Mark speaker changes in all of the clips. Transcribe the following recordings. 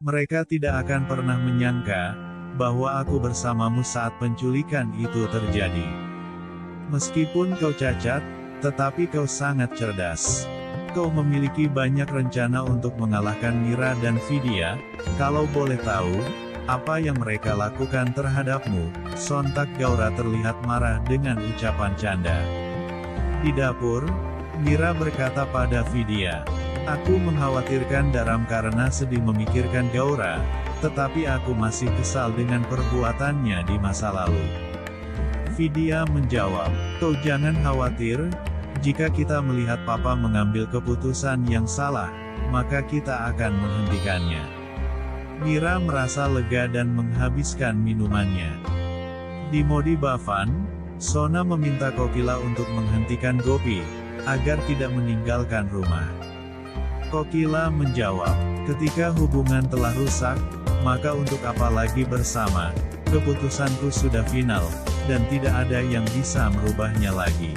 Speaker 1: Mereka tidak akan pernah menyangka bahwa aku bersamamu saat penculikan itu terjadi. Meskipun kau cacat, tetapi kau sangat cerdas. Kau memiliki banyak rencana untuk mengalahkan Mira dan Vidya. Kalau boleh tahu, apa yang mereka lakukan terhadapmu? Sontak Gaura terlihat marah dengan ucapan canda. Di dapur, Mira berkata pada Vidya, "Aku mengkhawatirkan Daram karena sedih memikirkan Gaura, tetapi aku masih kesal dengan perbuatannya di masa lalu." Vidya menjawab, "Kau jangan khawatir, jika kita melihat Papa mengambil keputusan yang salah, maka kita akan menghentikannya." Mira merasa lega dan menghabiskan minumannya. Di Modi Bhavan, Sona meminta Kokila untuk menghentikan Gopi, agar tidak meninggalkan rumah. Kokila menjawab, "Ketika hubungan telah rusak, maka untuk apa lagi bersama? Keputusanku sudah final, dan tidak ada yang bisa merubahnya lagi."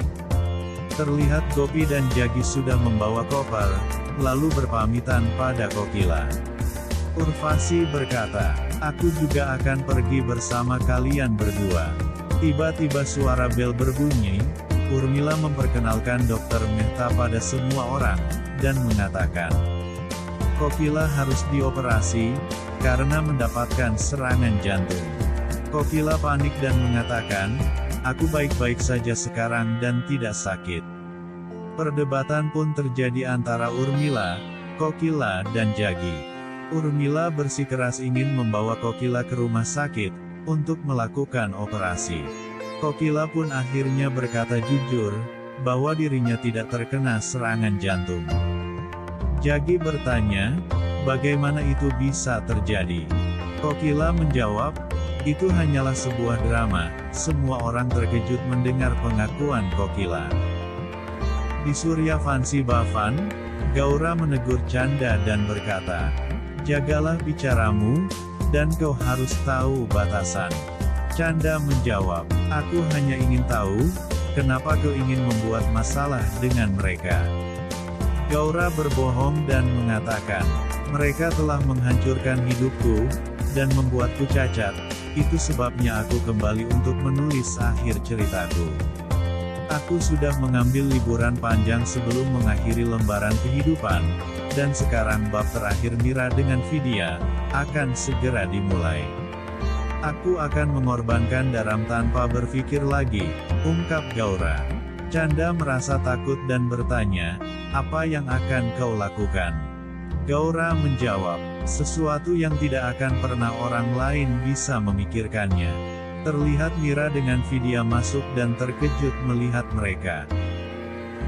Speaker 1: Terlihat Gopi dan Jagi sudah membawa koper, lalu berpamitan pada Kokila. Urvasi berkata, "Aku juga akan pergi bersama kalian berdua." Tiba-tiba suara bel berbunyi, Urmila memperkenalkan Dr. Mehta pada semua orang, dan mengatakan, Kokila harus dioperasi, karena mendapatkan serangan jantung. Kokila panik dan mengatakan, "Aku baik-baik saja sekarang dan tidak sakit." Perdebatan pun terjadi antara Urmila, Kokila dan Jagi. Urmila bersikeras ingin membawa Kokila ke rumah sakit, untuk melakukan operasi. Kokila pun akhirnya berkata jujur, bahwa dirinya tidak terkena serangan jantung. Jagi bertanya, bagaimana itu bisa terjadi? Kokila menjawab, itu hanyalah sebuah drama. Semua orang terkejut mendengar pengakuan Kokila. Di Surya Vansi Bhavan, Gaura menegur Canda dan berkata, "Jagalah bicaramu, dan kau harus tahu batasan." Canda menjawab, "Aku hanya ingin tahu, kenapa kau ingin membuat masalah dengan mereka?" Gaura berbohong dan mengatakan, "Mereka telah menghancurkan hidupku, dan membuatku cacat. Itu sebabnya aku kembali untuk menulis akhir ceritaku. Aku sudah mengambil liburan panjang sebelum mengakhiri lembaran kehidupan, dan sekarang bab terakhir Mira dengan Vidya akan segera dimulai. Aku akan mengorbankan Daram tanpa berpikir lagi," ungkap Gaura. Canda merasa takut dan bertanya, "Apa yang akan kau lakukan?" Gaura menjawab, "Sesuatu yang tidak akan pernah orang lain bisa memikirkannya." Terlihat Mira dengan Vidya masuk dan terkejut melihat mereka.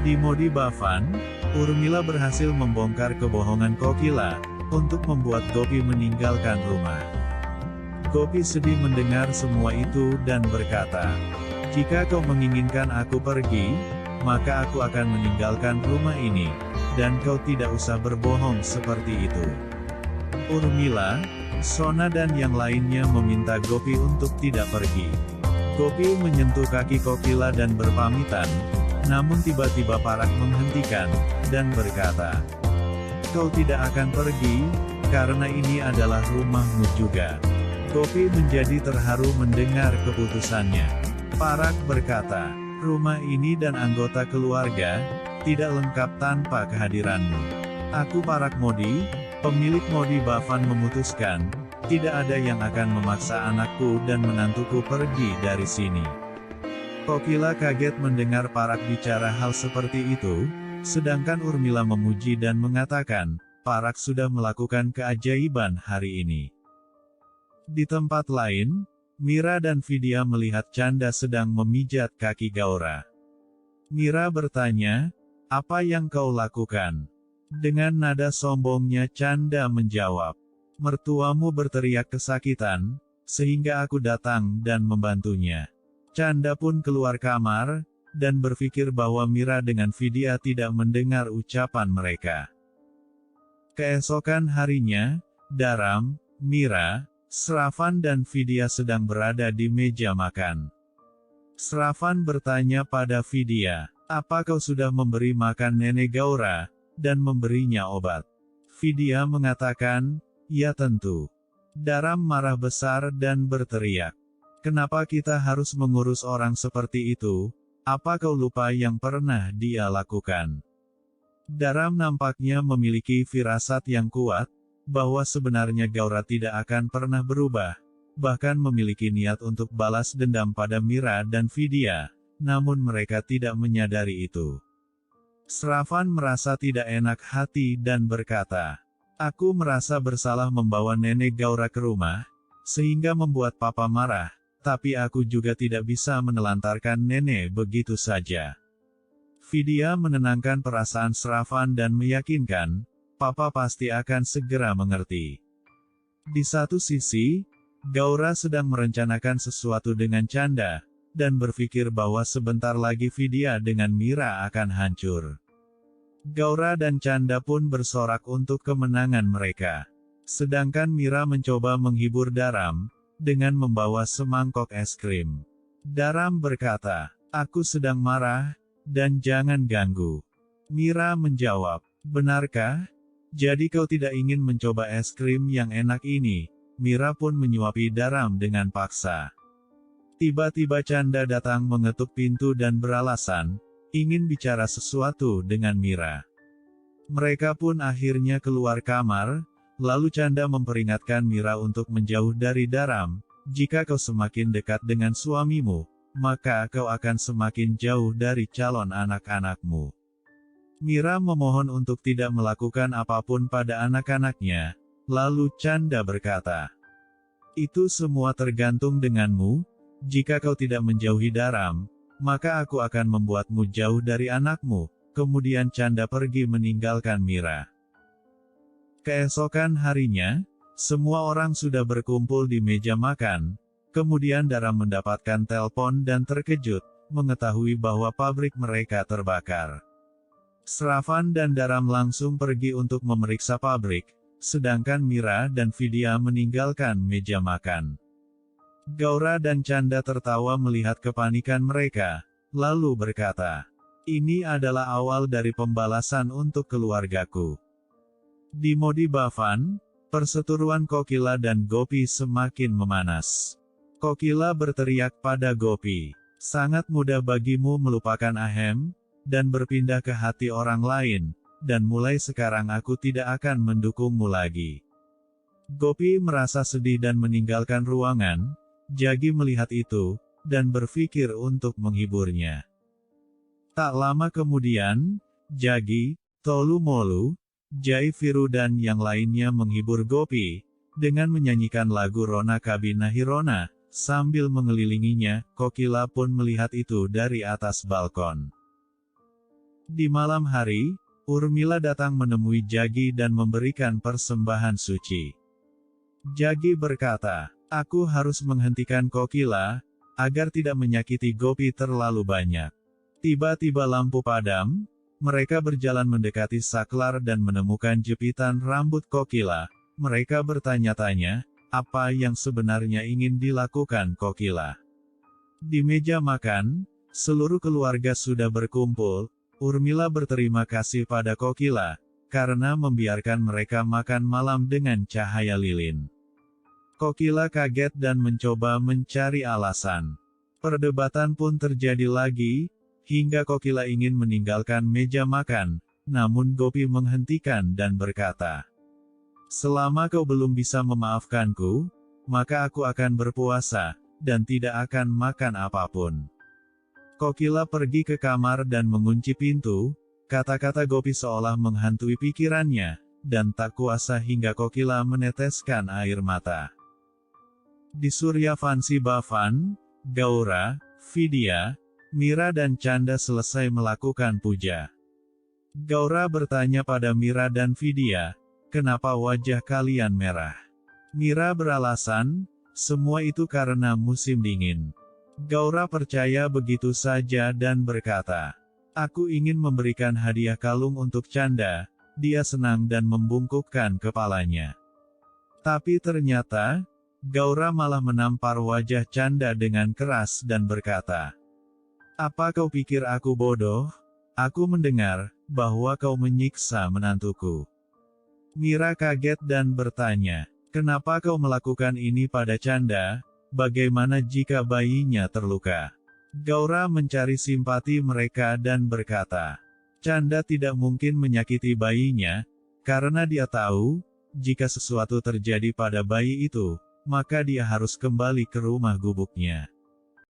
Speaker 1: Di Modi Bhavan, Urmila berhasil membongkar kebohongan Kokila, untuk membuat Gopi meninggalkan rumah. Gopi sedih mendengar semua itu dan berkata, "Jika kau menginginkan aku pergi, maka aku akan meninggalkan rumah ini, dan kau tidak usah berbohong seperti itu." Urmila, Sona dan yang lainnya meminta Gopi untuk tidak pergi. Gopi menyentuh kaki Kokila dan berpamitan, namun tiba-tiba Parak menghentikan, dan berkata, "Kau tidak akan pergi, karena ini adalah rumahmu juga." Gopi menjadi terharu mendengar keputusannya. Parak berkata, "Rumah ini dan anggota keluarga, tidak lengkap tanpa kehadiranmu. Aku Parak Modi, pemilik Modi Bhavan memutuskan, tidak ada yang akan memaksa anakku dan menantuku pergi dari sini." Kokila kaget mendengar Parak bicara hal seperti itu, sedangkan Urmila memuji dan mengatakan, Parak sudah melakukan keajaiban hari ini. Di tempat lain, Mira dan Vidya melihat Canda sedang memijat kaki Gaura. Mira bertanya, "Apa yang kau lakukan?" Dengan nada sombongnya Canda menjawab, "Mertuamu berteriak kesakitan, sehingga aku datang dan membantunya." Canda pun keluar kamar, dan berpikir bahwa Mira dengan Vidya tidak mendengar ucapan mereka. Keesokan harinya, Daram, Mira, Sravan dan Vidya sedang berada di meja makan. Sravan bertanya pada Vidya, "Apa kau sudah memberi makan nenek Gaura, dan memberinya obat?" Vidya mengatakan, Ya tentu. Daram marah besar dan berteriak. Kenapa kita harus mengurus orang seperti itu? Apa kau lupa yang pernah dia lakukan? Daram nampaknya memiliki firasat yang kuat, bahwa sebenarnya Gaura tidak akan pernah berubah, bahkan memiliki niat untuk balas dendam pada Mira dan Vidya, namun mereka tidak menyadari itu. Sravan merasa tidak enak hati dan berkata, "Aku merasa bersalah membawa nenek Gaura ke rumah, sehingga membuat papa marah, tapi aku juga tidak bisa menelantarkan nenek begitu saja." Vidya menenangkan perasaan Sravan dan meyakinkan, papa pasti akan segera mengerti. Di satu sisi, Gaura sedang merencanakan sesuatu dengan Canda, dan berpikir bahwa sebentar lagi Vidya dengan Mira akan hancur. Gaura dan Canda pun bersorak untuk kemenangan mereka. Sedangkan Mira mencoba menghibur Daram, dengan membawa semangkok es krim. Daram berkata, "Aku sedang marah, dan jangan ganggu." Mira menjawab, "Benarkah? Jadi kau tidak ingin mencoba es krim yang enak ini?" Mira pun menyuapi Daram dengan paksa. Tiba-tiba Canda datang mengetuk pintu dan beralasan, ingin bicara sesuatu dengan Mira. Mereka pun akhirnya keluar kamar, lalu Canda memperingatkan Mira untuk menjauh dari Daram. "Jika kau semakin dekat dengan suamimu, maka kau akan semakin jauh dari calon anak-anakmu." Mira memohon untuk tidak melakukan apapun pada anak-anaknya, lalu Canda berkata, "Itu semua tergantung denganmu, jika kau tidak menjauhi Daram, maka aku akan membuatmu jauh dari anakmu." Kemudian Canda pergi meninggalkan Mira. Keesokan harinya, semua orang sudah berkumpul di meja makan, kemudian Daram mendapatkan telepon dan terkejut, mengetahui bahwa pabrik mereka terbakar. Sravan dan Daram langsung pergi untuk memeriksa pabrik, sedangkan Mira dan Vidya meninggalkan meja makan. Gaura dan Canda tertawa melihat kepanikan mereka, lalu berkata, "Ini adalah awal dari pembalasan untuk keluargaku." Di Modi Bhavan, perseteruan Kokila dan Gopi semakin memanas. Kokila berteriak pada Gopi, "Sangat mudah bagimu melupakan Ahem, dan berpindah ke hati orang lain, dan mulai sekarang aku tidak akan mendukungmu lagi." Gopi merasa sedih dan meninggalkan ruangan. Jagi melihat itu, dan berpikir untuk menghiburnya. Tak lama kemudian, Jagi, Tolu Molu, Jai Viru dan yang lainnya menghibur Gopi, dengan menyanyikan lagu Rona Kabina Hirona, sambil mengelilinginya. Kokila pun melihat itu dari atas balkon. Di malam hari, Urmila datang menemui Jagi dan memberikan persembahan suci. Jagi berkata, "Aku harus menghentikan Kokila, agar tidak menyakiti Gopi terlalu banyak." Tiba-tiba lampu padam, mereka berjalan mendekati saklar dan menemukan jepitan rambut Kokila. Mereka bertanya-tanya, apa yang sebenarnya ingin dilakukan Kokila. Di meja makan, seluruh keluarga sudah berkumpul. Urmila berterima kasih pada Kokila, karena membiarkan mereka makan malam dengan cahaya lilin. Kokila kaget dan mencoba mencari alasan. Perdebatan pun terjadi lagi, hingga Kokila ingin meninggalkan meja makan, namun Gopi menghentikan dan berkata, "Selama kau belum bisa memaafkanku, maka aku akan berpuasa, dan tidak akan makan apapun." Kokila pergi ke kamar dan mengunci pintu. Kata-kata Gopi seolah menghantui pikirannya, dan tak kuasa hingga Kokila meneteskan air mata. Di Suryavanshi Bhavan, Gaura, Vidya, Mira dan Canda selesai melakukan puja. Gaura bertanya pada Mira dan Vidya, "Kenapa wajah kalian merah?" Mira beralasan, "Semua itu karena musim dingin." Gaura percaya begitu saja dan berkata, "Aku ingin memberikan hadiah kalung untuk Canda." Dia senang dan membungkukkan kepalanya. Tapi ternyata, Gaura malah menampar wajah Canda dengan keras dan berkata, "Apa kau pikir aku bodoh? Aku mendengar bahwa kau menyiksa menantuku." Mira kaget dan bertanya, "Kenapa kau melakukan ini pada Canda? Bagaimana jika bayinya terluka?" Gaura mencari simpati mereka dan berkata, "Canda tidak mungkin menyakiti bayinya, karena dia tahu, jika sesuatu terjadi pada bayi itu, maka dia harus kembali ke rumah gubuknya."